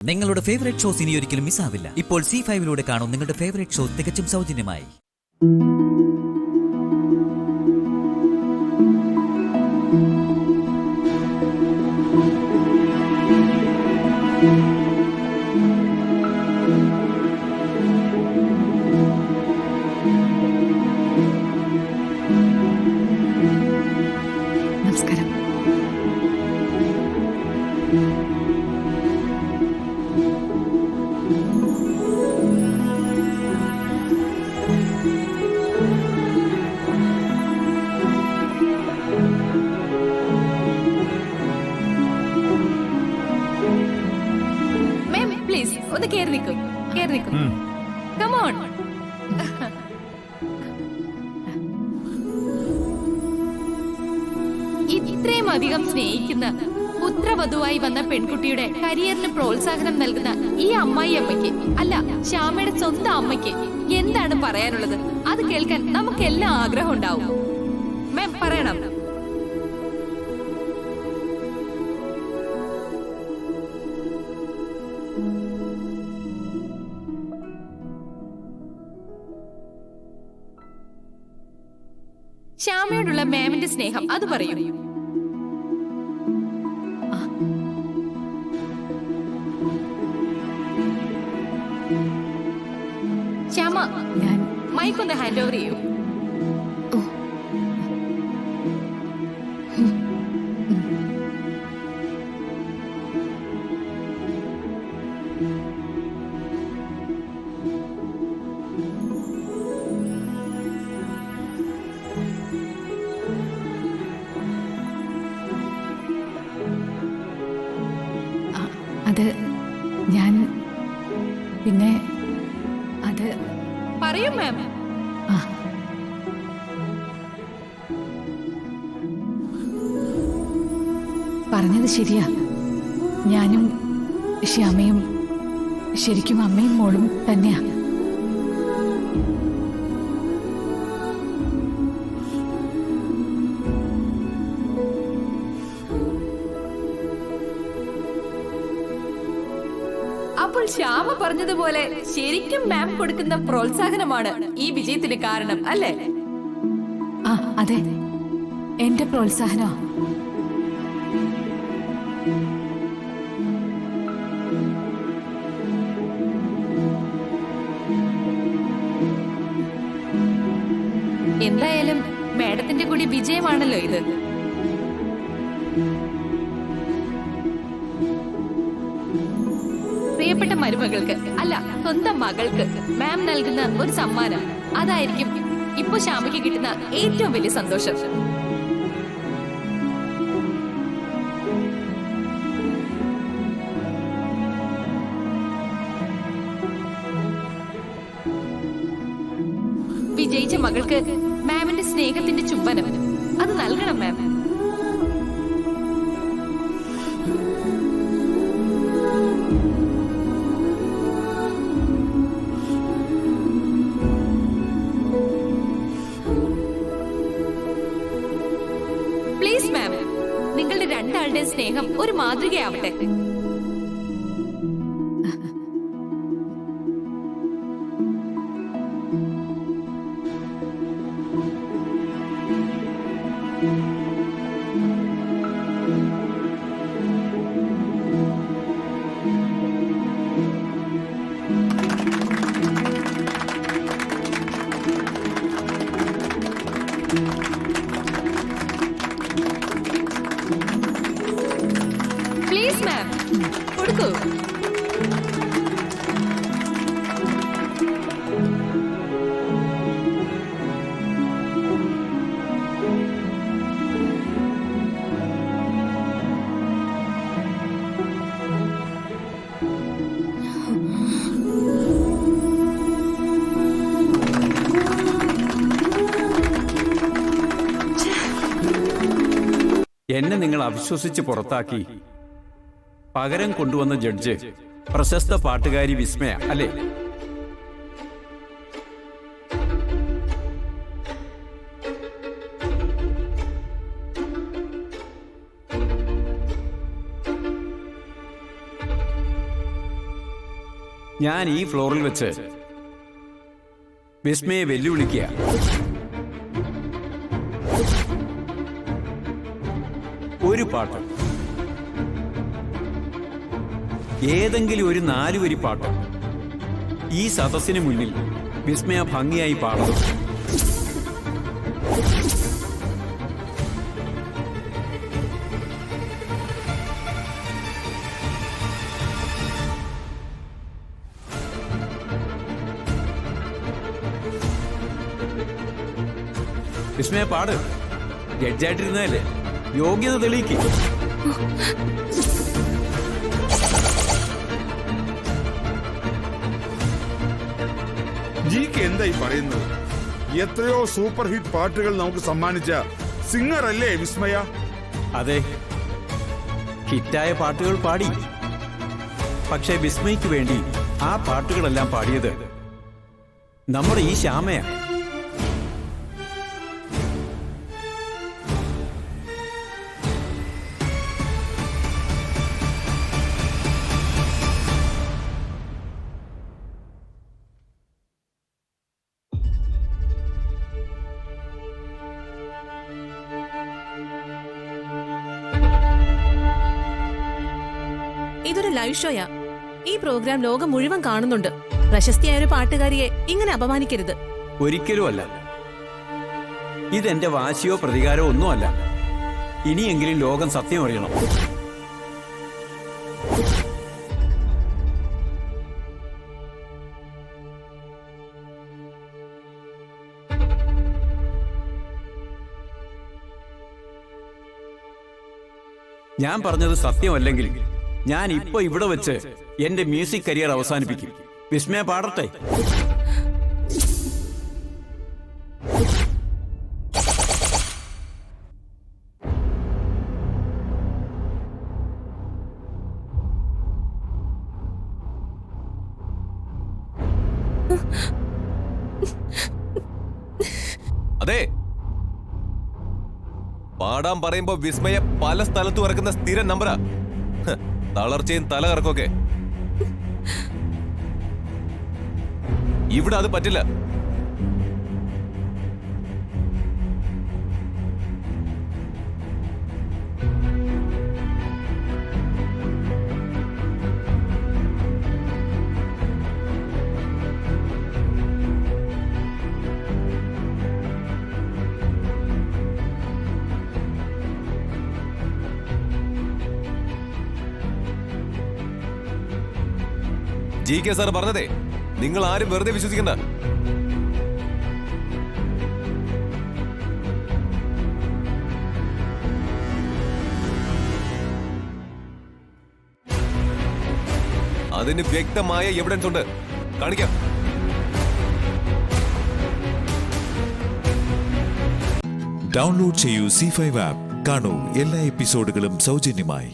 നിങ്ങളുടെ favourite shows ഇനി ഒരിക്കലും മിസ്സാവില്ല. ഇപ്പോൾ C5 കാണും നിങ്ങളുടെ ഫേവറേറ്റ് ഷോ തികച്ചും സൗജന്യമായി. നമസ്കാരം. മാം പ്ലീസ് ഒന്ന് കേറി നിൽക്കും. Come on. ഇത്രയും അധികം സ്നേഹിക്കുന്ന പുത്രവധുവായി വന്ന പെൺകുട്ടിയുടെ കരിയറിന് പ്രോത്സാഹനം നൽകുന്ന ഈ അമ്മായി അമ്മയ്ക്ക്, അല്ല ശ്യാമയുടെ സ്വന്തം അമ്മയ്ക്ക് എന്താണ് പറയാനുള്ളത്? അത് കേൾക്കാൻ നമുക്കെല്ലാം ആഗ്രഹം ഉണ്ടാവും. മാം പറയണം. ശ്യാമയോടുള്ള മാമിന്റെ സ്നേഹം അത് പറയൂ. ശ്യാമ, ഞാൻ മൈക്കൊന്ന് ഹാൻഡ് ഓവർ ചെയ്യൂ. അത് ഞാൻ പിന്നെ അത് പറയൂ മാം. ആ, പറഞ്ഞത് ശരിയാ. ഞാനും ശ്യാമയും ശരിക്കും അമ്മയും മോളും തന്നെയാ. അപ്പോൾ ശ്യാമ പറഞ്ഞതുപോലെ ശരിക്കും മാം കൊടുക്കുന്ന പ്രോത്സാഹനമാണ് ഈ വിജയത്തിന് കാരണം, അല്ലേ? ആ അതെ, എന്റെ പ്രോത്സാഹനമാ. എന്തായാലും മാഡത്തിന്റെ കൂടി വിജയമാണല്ലോ ഇത്. പ്രിയപ്പെട്ട മരുമകൾക്ക്, അല്ല സ്വന്തം മകൾക്ക് മാം നൽകുന്ന ഒരു സമ്മാനം, അതായിരിക്കും ഇപ്പൊ ശ്യാമയ്ക്ക് കിട്ടുന്ന ഏറ്റവും വലിയ സന്തോഷം. വിജയിച്ച മകൾക്ക് മാമിന്റെ സ്നേഹത്തിന്റെ ചുംബനം അത് നൽകണം മാം. പ്ലീസ് മാം, നിങ്ങളുടെ രണ്ടാളുടെ സ്നേഹം ഒരു മാതൃകയാവട്ടെ. പ്ലീസ് മാം, കൊടുക്കൂ. എന്നെ നിങ്ങൾ അവിശ്വസിച്ച് പുറത്താക്കി പകരം കൊണ്ടുവന്ന ജഡ്ജ് പ്രശസ്ത പാട്ടുകാരി വിസ്മയ അല്ലേ? ഞാൻ ഈ ഫ്ലോറിൽ വെച്ച് വിസ്മയെ വെല്ലുവിളിക്കുക. ഒരു പാട്ട്, ഏതെങ്കിലും ഒരു 4 വരി പാട്ട് ഈ സദസ്സിന് മുന്നിൽ വിസ്മയ ഭംഗിയായി പാടുന്നു. വിസ്മയ പാട്. ജഡ്ജായിട്ടിരുന്നതല്ലേ, യോഗ്യത തെളിയിക്ക്. ജിക്ക് എന്തായി പറയുന്നത്? എത്രയോ സൂപ്പർ ഹിറ്റ് പാട്ടുകൾ നമുക്ക് സമ്മാനിച്ച സിംഗർ അല്ലേ വിസ്മയ? അതെ, ഹിറ്റായ പാട്ടുകൾ പാടി. പക്ഷേ വിസ്മയ്ക്ക് വേണ്ടി ആ പാട്ടുകളെല്ലാം പാടിയത് നമ്മുടെ ഈ ശ്യാമയാ. ഇതൊരു ലൈവ് ഷോയാ. ഈ പ്രോഗ്രാം ലോകം മുഴുവൻ കാണുന്നുണ്ട്. പ്രശസ്തിയായ ഒരു പാട്ടുകാരിയെ ഇങ്ങനെ അപമാനിക്കരുത്. ഒരിക്കലുമല്ല. ഇതെന്റെ വാശിയോ പ്രതികാരമോ ഒന്നുമല്ല. ഇനിയെങ്കിലും ലോകം സത്യം അറിയണം. ഞാൻ പറഞ്ഞത് സത്യമല്ലെങ്കിൽ ഞാൻ ഇപ്പൊ ഇവിടെ വെച്ച് എന്റെ മ്യൂസിക് കരിയർ അവസാനിപ്പിക്കും. വിസ്മയ പാടട്ടെ. അതെ, പാടാൻ പറയുമ്പോ വിസ്മയ പല സ്ഥലത്തും ഇറക്കുന്ന സ്ഥിരം നമ്പറാ. തളർച്ചയും തലകറക്കൊക്കെ. ഇവിടെ അത് പറ്റില്ല. GK സാർ പറഞ്ഞതേ നിങ്ങൾ ആരും വെറുതെ വിശ്വസിക്കണ്ട. അതിന് വ്യക്തമായ എവിഡൻസ് ഉണ്ട്, കാണിക്കാം. ഡൗൺലോഡ് ചെയ്യൂ C5 ആപ്പ്. കാണൂ എല്ലാ എപ്പിസോഡുകളും സൗജന്യമായി.